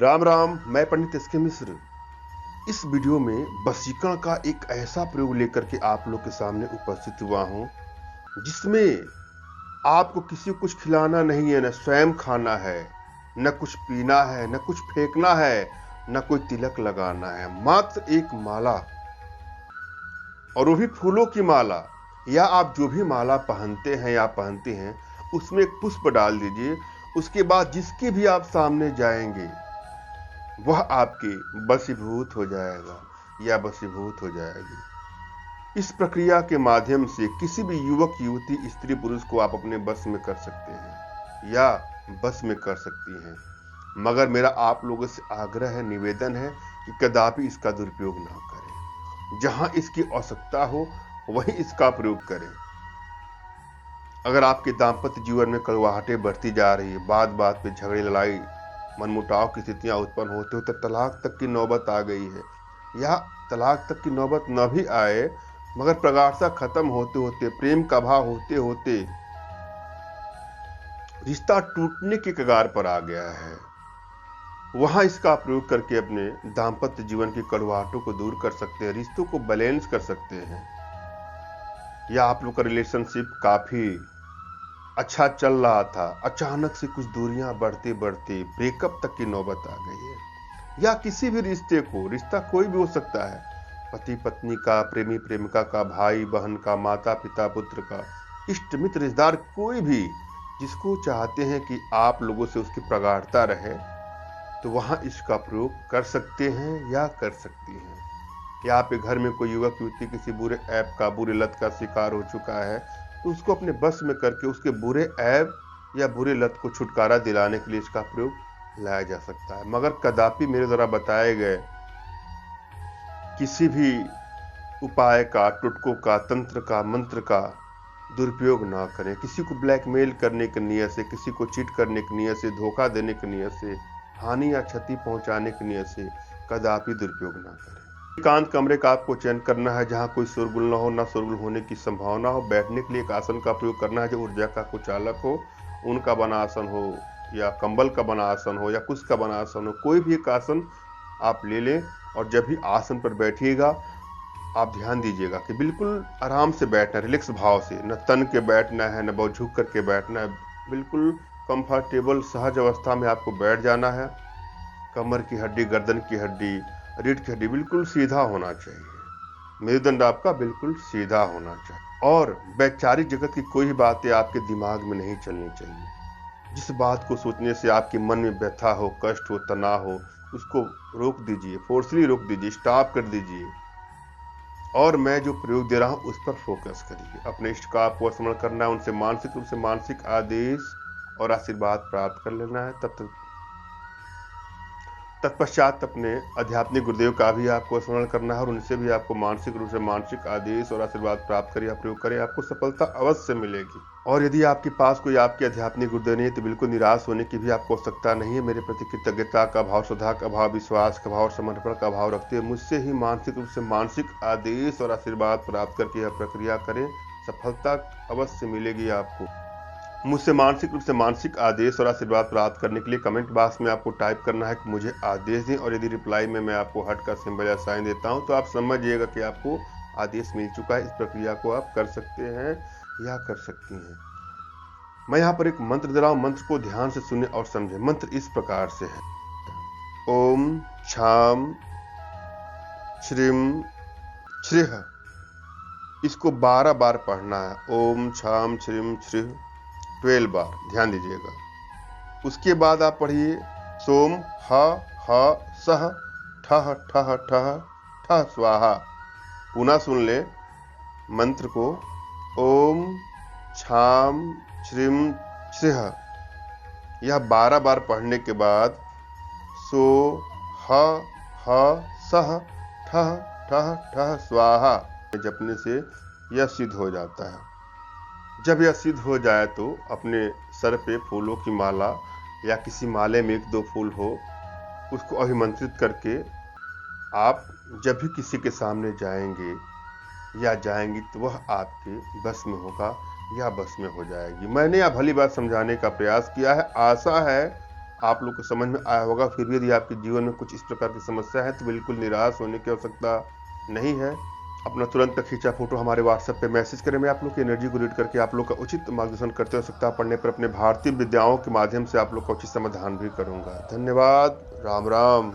राम राम। मैं पंडित एस के मिश्र इस वीडियो में वशीकरण का एक ऐसा प्रयोग लेकर के आप लोग के सामने उपस्थित हुआ हूं जिसमें आपको किसी को कुछ खिलाना नहीं है, न स्वयं खाना है, न कुछ पीना है, न कुछ फेंकना है, न कोई तिलक लगाना है। मात्र एक माला, और वो भी फूलों की माला, या आप जो भी माला पहनते हैं या पहनते हैं उसमें एक पुष्प डाल दीजिए। उसके बाद जिसके भी आप सामने जाएंगे वह आपके वशीभूत हो जाएगा या वशीभूत हो जाएगी। इस प्रक्रिया के माध्यम से किसी भी युवक युवती स्त्री पुरुष को आप अपने बस में कर सकते हैं या बस में कर सकती हैं। मगर मेरा आप लोगों से आग्रह है, निवेदन है कि कदापि इसका दुरुपयोग ना करें। जहां इसकी आवश्यकता हो वहीं इसका प्रयोग करें। अगर आपके दाम्पत्य जीवन में कड़वाहटें बढ़ती जा रही है, बात बात पे झगड़े लड़ाई मनमुटाव की स्थितियां उत्पन्न होते होते तलाक तक की नौबत आ गई है, या तलाक तक की नौबत न भी आए मगर प्रगाढ़ता खत्म होते होते, प्रेम का भाव होते होते रिश्ता टूटने के कगार पर आ गया है, वहां इसका प्रयोग करके अपने दाम्पत्य जीवन की कड़वाहटों को दूर कर सकते हैं, रिश्तों को बैलेंस कर सकते हैं। या आप लोग का रिलेशनशिप काफी अच्छा चल रहा था, अचानक से कुछ दूरियां बढ़ते बढ़ते ब्रेकअप तक की नौबत आ गई है। या किसी भी रिश्ते को, रिश्ता कोई भी हो सकता है, पति पत्नी का, प्रेमी प्रेमिका का, भाई बहन का, माता पिता पुत्र का, इष्ट मित्र रिश्तेदार, कोई भी जिसको चाहते हैं कि आप लोगों से उसकी प्रगाढ़ता रहे, तो वहां इसका प्रयोग कर सकते हैं या कर सकती हैं। या आपके घर में कोई युवक युवती किसी बुरे ऐप का, बुरे लत का शिकार हो चुका है, तो उसको अपने बस में करके उसके बुरे ऐप या बुरे लत को छुटकारा दिलाने के लिए इसका प्रयोग लाया जा सकता है। मगर कदापि मेरे द्वारा बताए गए किसी भी उपाय का, टुटकों का, तंत्र का, मंत्र का दुरुपयोग ना करें। किसी को ब्लैकमेल करने की नियत से, किसी को चीट करने की नियत से, धोखा देने की नियत से, हानि या क्षति पहुंचाने की नियत से कदापि दुरुपयोग ना करें। एकांत कमरे का आपको चयन करना है जहां कोई शोरगुल ना हो, ना शोरगुल होने की संभावना हो। बैठने के लिए एक आसन का प्रयोग करना है जो ऊर्जा का कुचालक हो, ऊन का बना आसन हो या कंबल का बना आसन हो या कुश का बना आसन हो, कोई भी एक आसन आप ले लें। और जब भी आसन पर बैठिएगा आप ध्यान दीजिएगा कि बिल्कुल आराम से बैठना, रिलैक्स भाव से, न तन के बैठना है, न बहुत झुक करके बैठना है। बिल्कुल कंफर्टेबल सहज अवस्था में आपको बैठ जाना है। कमर की हड्डी, गर्दन की हड्डी, रीढ़ की हड्डी बिल्कुल सीधा होना चाहिए। मेरुदंड आपका बिल्कुल सीधा होना चाहिए। और वैचारिक जगत की कोई बातें आपके दिमाग में नहीं चलनी चाहिए। जिस बात को सोचने से आपके मन में व्यथा हो, कष्ट हो, तनाव हो, उसको रोक दीजिए, फोर्सली रोक दीजिए, स्टॉप कर दीजिए। और मैं जो प्रयोग दे रहा हूं उस पर फोकस करिए। अपने इष्ट का आपको स्मरण करना है, उनसे मानसिक रूप से मानसिक आदेश और आशीर्वाद प्राप्त कर लेना है। तत्पश्चात अपने आध्यात्मिक गुरुदेव का भी आपको स्मरण करना है और उनसे भी आपको मानसिक रूप से मानसिक आदेश और आशीर्वाद प्राप्त करिए, प्रयोग करें, आपको सफलता अवश्य मिलेगी। और यदि आपके पास कोई आपके आध्यात्मिक गुरुदेव नहीं है तो बिल्कुल निराश होने की भी आपको आवश्यकता नहीं है। मेरे प्रति कृतज्ञता का भाव, श्रद्धा का भाव, विश्वास का भाव, समर्पण का भाव रखते हुए मुझसे ही मानसिक रूप से मानसिक आदेश और आशीर्वाद प्राप्त करके यह प्रक्रिया करें, सफलता अवश्य मिलेगी आपको। मुझसे मानसिक रूप से मानसिक आदेश और आशीर्वाद प्राप्त करने के लिए कमेंट बॉक्स में आपको टाइप करना है कि मुझे आदेश दें, और यदि रिप्लाई में मैं आपको हार्ट का सिंबल या साइन देता हूं तो आप समझिएगा कि आपको आदेश मिल चुका है। इस प्रक्रिया को आप कर सकते हैं या कर सकती हैं। मैं यहाँ पर एक मंत्र दे रहा हूं, मंत्र को ध्यान से सुने और समझें। मंत्र इस प्रकार से है, ओम छाम श्रीम श्रीह। इसको 12 बार पढ़ना है, ओम छाम श्रीम श्रीह 12 बार, ध्यान दीजिएगा। उसके बाद आप पढ़िए सोम ह सह ठह ठह ठह ठह स्वाहा। पुनः सुन ले मंत्र को, ओम छाम श्रीम श्रीह। यह 12 बार पढ़ने के बाद सो ह सह ठह ठह ठह स्वाहा जपने से यह सिद्ध हो जाता है। जब यह सिद्ध हो जाए तो अपने सर पे फूलों की माला या किसी माले में 1-2 फूल हो, उसको अभिमंत्रित करके आप जब भी किसी के सामने जाएंगे या जाएंगी तो वह आपके बस में होगा या बस में हो जाएगी। मैंने यह भली बात समझाने का प्रयास किया है। आशा है आप लोग को समझ में आया होगा। फिर भी यदि आपके जीवन में कुछ इस प्रकार की समस्या है तो बिल्कुल निराश होने की आवश्यकता नहीं है। अपना तुरंत का खींचा फोटो हमारे व्हाट्सएप पे मैसेज करें, मैं आप लोग की एनर्जी को रीड करके आप लोग का उचित मार्गदर्शन करते हो सकता पढ़ने पर अपने भारतीय विद्याओं के माध्यम से आप लोग का उचित समाधान भी करूंगा। धन्यवाद। राम राम।